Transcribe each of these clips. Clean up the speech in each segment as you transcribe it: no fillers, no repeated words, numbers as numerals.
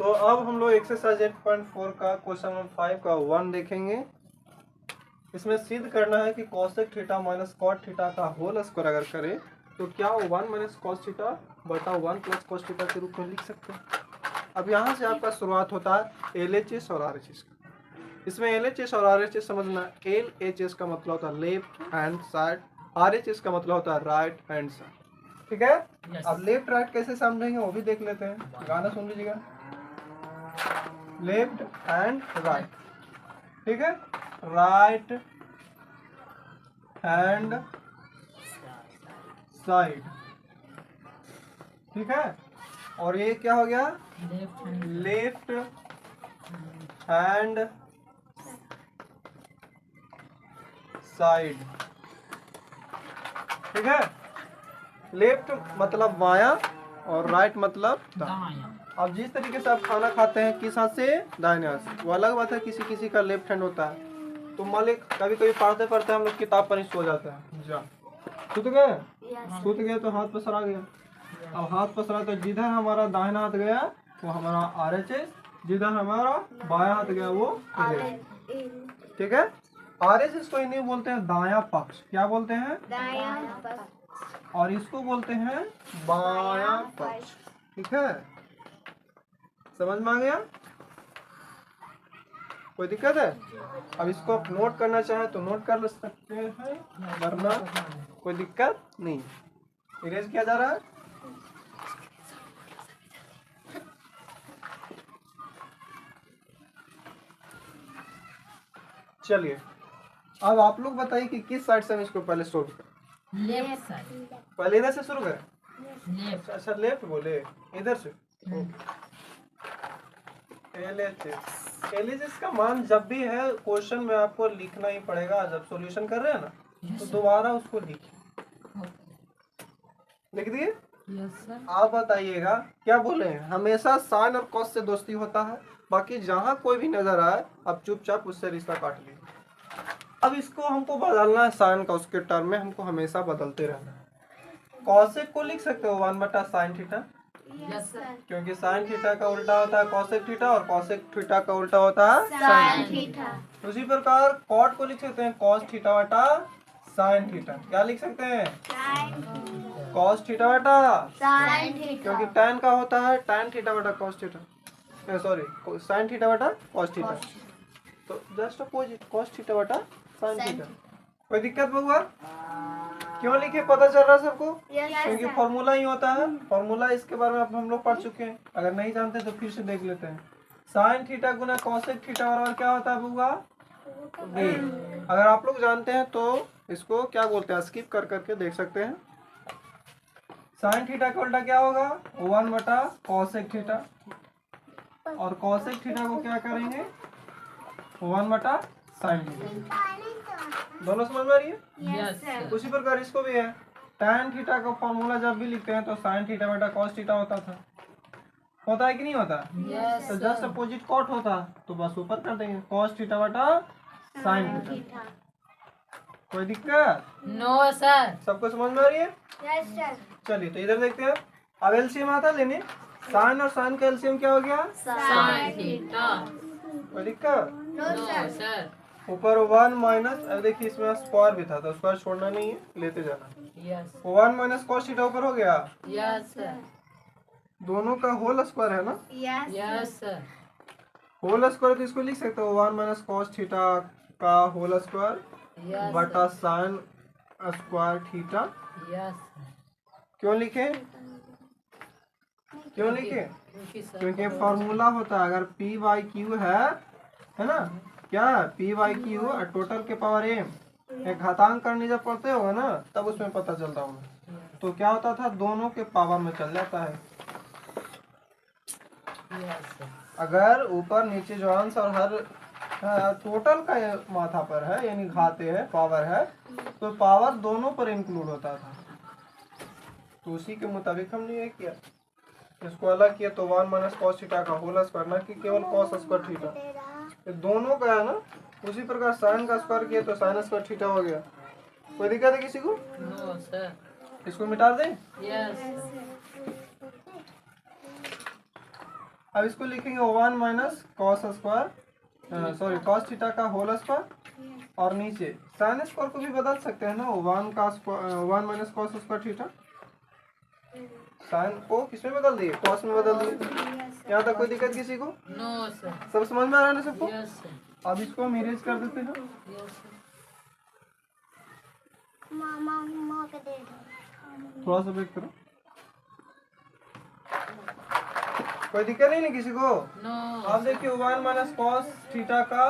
तो अब हम लोग एक्सरसाइज 8.4 का क्वेश्चन नंबर 5 का 1 देखेंगे। इसमें सिद्ध करना है कि cosec theta minus cot theta का होल स्क्वायर अगर करें तो क्या वो 1 माइनस कॉस थीटा बटा 1 प्लस कॉस थीटा के रूप में लिख सकते हैं। अब यहाँ से आपका शुरुआत होता है LHS और RHS का। इसमें LHS और RHS समझना। LHS का मतलब होता है लेफ्ट हैंड साइड, RHS का मतलब होता है राइट हैंड साइड। ठीक है। अब लेफ्ट राइट कैसे समझेंगे वो भी देख लेते हैं। गाना सुन लीजिएगा। लेफ्ट एंड राइट, ठीक है। राइट हैंड साइड, ठीक है। और ये क्या हो गया? लेफ्ट हैंड साइड, ठीक है। लेफ्ट मतलब बायां और राइट मतलब दायां। अब जिस तरीके से आप खाना खाते हैं किस हाथ से? दाहिने हाथ से। वो अलग बात है, किसी किसी का लेफ्ट हैंड होता है। तो मान ली कभी कभी पढ़ते पढ़ते हम लोग किताब पर ही सो जाते हैं। जा सुत गए, सुत गए तो हाथ पसरा गया। अब हाथ पसरा तो जिधर हमारा दाहिना हाथ गया वो हमारा RHS, जिधर हमारा बायां हाथ गया वो LHS, ठीक है। RHS को हिंदी में बोलते हैं दायां पक्ष। क्या बोलते हैं? दायां पक्ष। और इसको बोलते हैं बायां पक्ष, ठीक है। समझ में आ गया? कोई दिक्कत है? अब इसको आप नोट करना चाहे तो नोट कर सकते हैं, वरना कोई दिक्कत नहीं। इरेज किया जा रहा है। चलिए अब आप लोग बताइए कि किस साइड से हम इसको पहले सोल्व करें। Left side. पहले इधर से शुरू करें। लेफ्ट। अच्छा लेफ्ट बोले, इधर से। LHS का मान जब भी है क्वेश्चन में आपको लिखना ही पड़ेगा। जब सॉल्यूशन कर रहे हैं ना तो दोबारा उसको लिखिए। लिख दिए? Yes sir. आप बताइएगा क्या बोले हैं? हमेशा साइन और कॉस से दोस्ती होता है। बाकी जहां कोई भी नजर आए आप चुपचाप उससे रिश्ता काट लीजिए। अब इसको हमको बदलना है साइन का, उसके टर्म में हमको हमेशा बदलते रहना है। कॉसेक को लिख सकते हो 1 बटा साइन थीटा, यस सर। क्योंकि साइन थीटा का उल्टा होता है कॉसेक थीटा और कॉसेक थीटा का उल्टा होता है साइन थीटा। उसी प्रकार कॉट को लिख सकते हैं कॉस थीटा बटा साइन थीटा। क्या लिख सकते हैं? कॉस थीटा बटा साइन थीटा, क्योंकि टैन का होता है टैन थीटा बटा cos theta, sorry sine theta बटा कॉस थीटा। तो जस्ट अपोजिट कॉस थीटा बटा साइन थीटा। कोई दिक्कत बउआ? क्यों लिखे पता चल रहा है सबको? क्योंकि फॉर्मूला ही होता है। फॉर्मूला इसके बारे में अब हम लोग पढ़ चुके हैं। अगर नहीं जानते तो फिर से देख लेते हैं। साइन थीटा गुना कॉसेक थीटा बराबर क्या होता है बउआ? अगर आप लोग जानते हैं तो इसको क्या बोलते हैं, स्किप कर करके देख सकते हैं। साइन थीटा का उल्टा क्या होगा? 1 बटा कॉसेक थीटा। और कॉसेक थीटा को क्या करेंगे? 1 बटा साइन थीटा। दोनों समझ में आ रही है? Yes sir. उसी प्रकार इसको भी है। tan थीटा का फॉर्मूला जब भी लिखते हैं तो साइन थीटा बटा कॉस थीटा होता था। होता है कि नहीं होता? यस तो जस्ट अपोजिट कॉट होता तो बस ऊपर कर देंगे कॉस थीटा बटा साइन थीटा। कोई दिक्कत? No sir. सबको समझ में आ रही है? Yes sir. चलिए तो इधर देखते हैं। अब एलसीएम आता लेने। साइन और साइन का एलसीएम क्या हो गया? Sine theta. कोई दिक्कत? No no sir. सर। ऊपर 1 माइनस, अब देखिए इसमें स्क्वायर भी था तो स्क्वायर छोड़ना नहीं है, लेते जाना। यस 1 माइनस कॉस थीटा ऊपर हो गया। Yes sir. दोनों का होल स्क्वायर है ना? Yes sir. होल स्क्वायर तो इसको लिख सकते हो 1 माइनस कॉस थीटा का होल स्क्वायर यस बटा साइन स्क्वायर थीटा। यस। क्यों लिखे? क्यों लिखे? क्योंकि फॉर्मूला होता है अगर P बाई क्यू है ना, क्या P बाई क्यू टोटल के पावर m, एक घातांक करने जब पढ़ते हो ना तब उसमें पता चलता होगा। तो क्या होता था? दोनों के पावर में चल जाता है। अगर ऊपर नीचे जो अंश और हर टोटल का माथा पर है यानी घाते है पावर है तो पावर दोनों पर इंक्लूड होता था। तो उसी के मुताबिक हमने ये किया, इसको अलग किया तो 1 माइनस कॉस थीटा का होल स्क्वायर, ना कि केवल कॉस स्क्वायर थीटा। ये दोनों का है ना। उसी प्रकार साइन का स्क्वायर किया तो साइन स्क्वायर थीटा हो गया। कोई दिक्कत है किसी को? No sir. इसको मिटा दें। यस। अब इसको लिखेंगे 1 minus cos square, sorry cos theta का होल स्क्वायर, और नीचे साइन स्क्वायर को भी बदल सकते हैं ना, 1 minus cos square theta. Sine को किसमें बदल दिए, कॉस में बदल दिए। यहाँ तक कोई दिक्कत किसी को? No sir. सब समझ में आ रहा है ना सबको? Yes sir. अब इसको हम इरेज कर देते हैं। Yes sir. थोड़ा सा वेट करो, कोई दिक्कत नहीं ना किसी को? नो। अब देखिए 1 माइनस कॉस थीटा का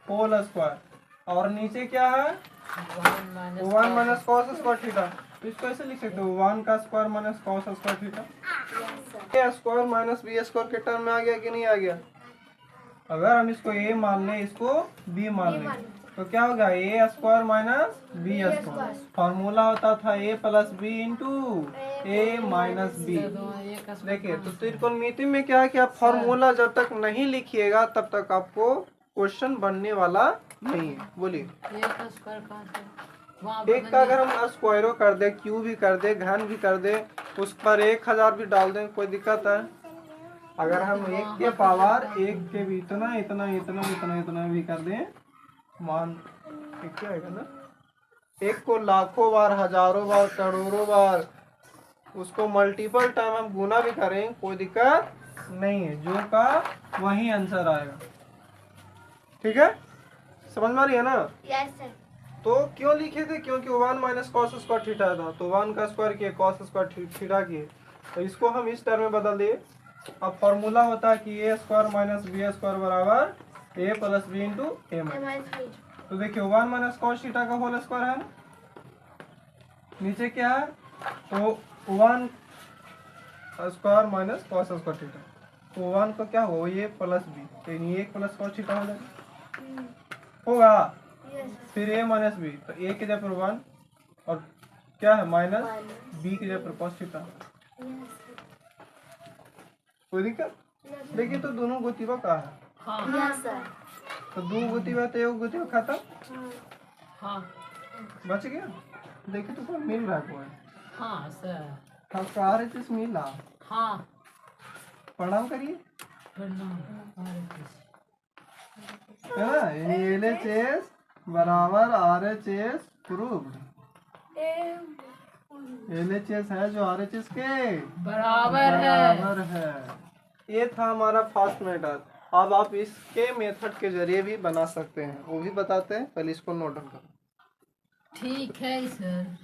होल स्क्वायर, और नीचे क्या है 1 माइनस कॉस स्क्वायर थीटा। तो इसको ऐसे लिख सकते हो 1 का square minus cos square theta. A square minus B square के टर्म में आ गया कि नहीं आ गया? अगर हम इसको ए मान ले, इसको बी मान ले, तो क्या होगा A square minus B square. Formula होता था A plus B into A minus B. देखिए तो त्रिकोणमिति में क्या है कि आप फॉर्मूला जब तक नहीं लिखिएगा तब तक आपको क्वेश्चन बनने वाला नहीं है। बोलिए एक का अगर हम स्क्वायरो कर दे, क्यू भी कर दे, घन भी कर दे, उस पर 1000 भी डाल दें, कोई दिक्कत है? अगर हम एक के पावर एक के भी इतना इतना इतना इतना इतना भी कर दें, मान क्या आएगा ना, एक को लाखों बार, हजारों बार, करोड़ों बार, उसको मल्टीपल टाइम हम गुना भी करें, कोई दिक्कत नहीं है, जो का वही आंसर आएगा। ठीक है, समझ में आ रही है ना? Yes sir. तो क्यों लिखे थे? क्योंकि 1 माइनस कॉस स्क्वायर थीटा था, तो 1 का स्क्वायर किए, कॉस स्क्वायर थीटा किए, तो इसको हम इस टर्म में बदल दिए। अब फॉर्मूला होता है कि ए स्क्वायर माइनस बी स्क्वायर बराबर ए plus B into A minus. तो देखिए 1 माइनस कॉस थीटा का होल स्क्वायर है, नीचे क्या है, तो 1 square minus cos square theta, तो 1 को क्या होगा ये प्लस बी, तो ये 1 प्लस कॉस थीटा हो जाएगा, होगा। फिर ए माइनस बी, तो ए की जगह पर 1 और क्या है माइनस बी की जगह पर कॉस थीटा। कोई दिक्कत? देखिए तो दोनों गोतीवा का है, यस सर। तो दो गोतीवा तो एक गोतीवा खाता हाँ बच गया। देखिए तो कोई मिल रहा है कोई? हाँ सर। हाँ कार चीज मिला। हाँ प्रणाम करिए, प्रणाम। है ना, LHS बराबर RHS प्रूव्ड। LHS है जो RHS के बराबर बराबर है। ये था हमारा फर्स्ट मेथड। अब आप इसके मेथड के जरिए भी बना सकते हैं, वो भी बताते हैं, पहले इसको नोट डाउन करो। ठीक है सर।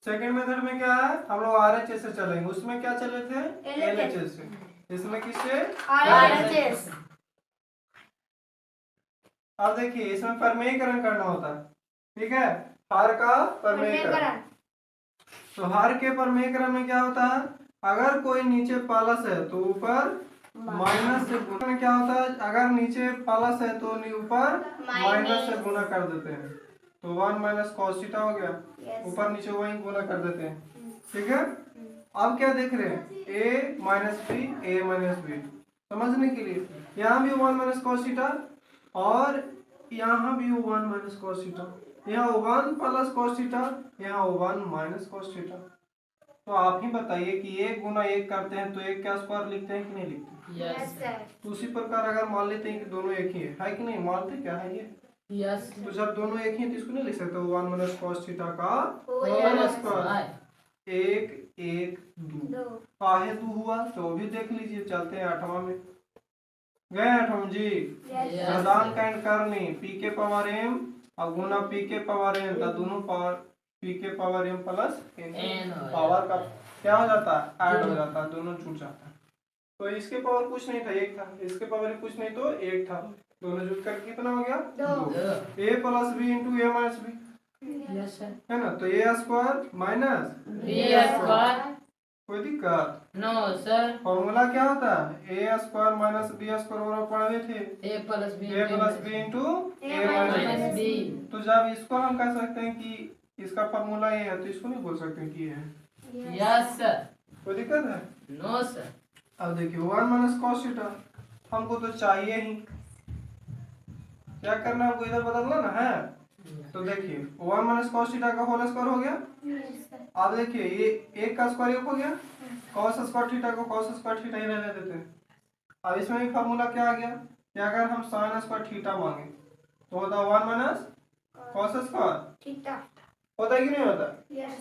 सेकंड मेथड में क्या है, हम लोग RHS से चलेंगे, उसमें क्या चले थे LHS से, इसमें किससे RHS। अब देखिए इसमें परमेयीकरण करना होता है, ठीक है, हार का परमेयीकरण। तो हार के परमेयीकरण में क्या होता है, अगर कोई नीचे प्लस है तो ऊपर माइनस से गुना में क्या होता है, अगर नीचे प्लस है तो ऊपर माइनस से गुना कर देते हैं, तो 1 माइनस कॉस थीटा हो गया, ऊपर नीचे वही गुना कर देते हैं। ठीक है, अब क्या देख रहे हैं, a minus B, A minus B, समझने के लिए यहाँ भी 1 माइनस कॉस थीटा और यहाँ भी 1 माइनस कॉस थीटा, यहाँ 1 प्लस कॉस थीटा, यहाँ 1 माइनस कॉस थीटा। तो आप ही बताइए कि 1 गुना 1 करते हैं तो 1 का स्क्वायर लिखते हैं कि नहीं लिखते? Yes sir. तो उसी प्रकार अगर मान लेते हैं कि दोनों एक ही है कि नहीं, मानते क्या है ये? यस। तो जब दोनों एक ही है तो इसको नहीं लिख सकते 1 माइनस कॉस थीटा का होल स्क्वायर, 1 1 2 काहे 2 हुआ तो वो भी देख लीजिए। चलते हैं 8वां में, गए 8वां जी, प्रदान कैंड करनी पी के पावर m और गुना पी के पावर n, तो दोनों पावर पी के power m plus n power का क्या हो जाता है, ऐड हो जाता है, दोनों जुड़ जाता है। तो इसके पावर कुछ नहीं था 1 था, इसके पावर कुछ नहीं तो 1 था, दोनों जुड़ कर कितना हो गया 2, a plus B into A minus B, yes sir. है ना, तो a square minus B square. कोई दिक्कत? No sir. फॉर्मूला क्या होता है, A square minus B square पढ़े थे, A plus B into A minus B. तो जब इसको हम कह सकते हैं कि इसका फॉर्मूला ये है, तो इसको नहीं बोल सकते कि ये है। Yes sir. कोई दिक्कत है? No sir. अब देखिए 1 माइनस कॉस थीटा हमको तो चाहिए ही, क्या करना है, हमको इधर बदलना ना है, तो देखिए 1 माइनस कॉस थीटा का होल स्क्वायर हो गया। अब देखिए ये एक का स्क्वायर एक हो गया, कॉस स्क्वायर थीटा को कॉस स्क्वायर थीटा ही रहने देते हैं। अब इसमें भी फार्मूला क्या आ गया कि अगर हम साइन स्क्वायर थीटा मांगे तो होता है 1 माइनस कॉस स्क्वायर, होता है कि नहीं होता?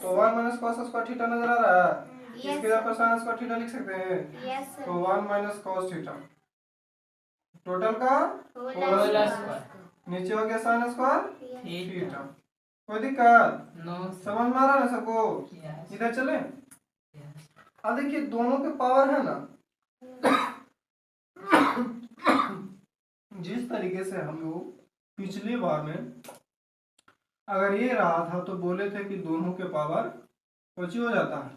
तो 1 माइनस कॉस स्क्वायर थीटा नजर आ रहा है, इसके जगह पर साइन स्क्वायर थीटा लिख सकते हैं। तो 1 माइनस कॉस थीटा टोटल का होल होल स्क्वायर नीचे हो गया साइन स्क्वायर थीटा। थीटा। कोई दिक्कत नो समझ में आ रहा है ना सबको? यस इधर चले। अब देखिए दोनों के पावर है ना, जिस तरीके से हम लोग पिछली बार में अगर ये रहा था तो बोले थे कि दोनों के पावर कुछ हो जाता है,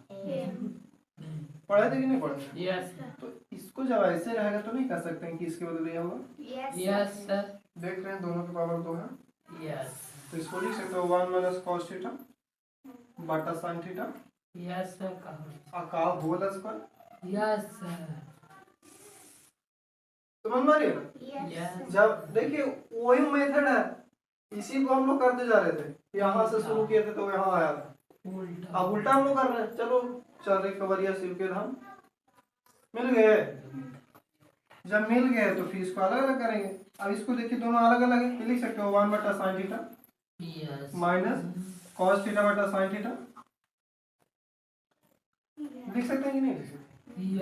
पढ़े थे कि नहीं पढ़े? यस तो इसको जब ऐसे रहेगा तो नहीं कह सकते हैं कि इसके बदले ये होगा। यस सर देख रहे हैं दोनों के पावर 2 है, यस तो इसको लिख सकते हो 1 माइनस कॉस थीटा बटा साइन थीटा यस सर कहो का होल स्क्वायर। यस सर समझ में आ रही है ना? यस जब देखिए वही मेथड है, इसी को हम लोग करते जा रहे थे, यहाँ से शुरू किए थे तो यहाँ आया था। उल्टा अब उल्टा हम लोग कर रहे हैं। चलो चल कवरिया शिव के धाम मिल गए। जब मिल गए तो फिर इसको अलग अलग करेंगे। अब इसको देखिए दोनों अलग अलग है, लिख सकते हो 1 बटा sine theta yes minus cos theta बटा साइन थीटा, लिख सकते हैं कि नहीं लिख सकते?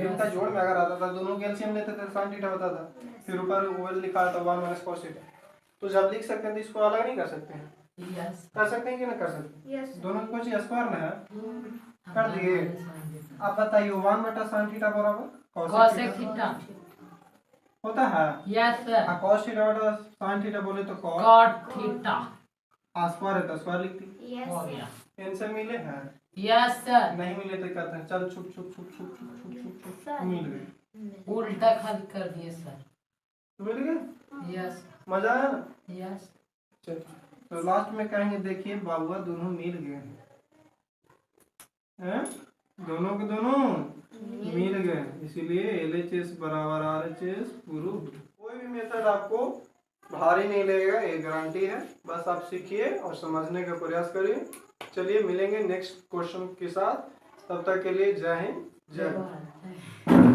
इनका जोड़ में अगर आता था दोनों के एलसीएम लेते थे साइन थीटा होता था, फिर ऊपर वो लिखा था 1 माइनस कॉस थीटा। तो जब लिख सकते हैं तो इसको अलग नहीं कर सकते हैं? यस कर सकते हैं कि नहीं कर सकते? दोनों को कुछ स्क्वायर में है, कर दिए। अब बताइए 1 बटा साइन थीटा बराबर cos थीटा होता है। यस सर cos थीटा बटा साइन थीटा बोले तो cos cot थीटा स्क्वायर है तो स्क्वायर लिखती। हो गया इनसे मिले हैं, यस सर नहीं मिले तो कहते हैं चल छुप छुप छुप छुप छुप छुप छुप छुप मिल गए। उल्टा खाली कर दिए सर मिल गए, यस मजा आया ना? यस चल तो लास्ट में कहेंगे देखिए बाबुआ दोनों मिल गए हैं, दोनों के दोनों मिल गए, इसीलिए LHS बराबर RHS प्रूफ। कोई भी मेथड आपको भारी नहीं लगेगा, ये गारंटी है। बस आप सीखिए और समझने का प्रयास करिए। चलिए मिलेंगे नेक्स्ट क्वेश्चन के साथ, तब तक के लिए जय हिंद जय भारत। जय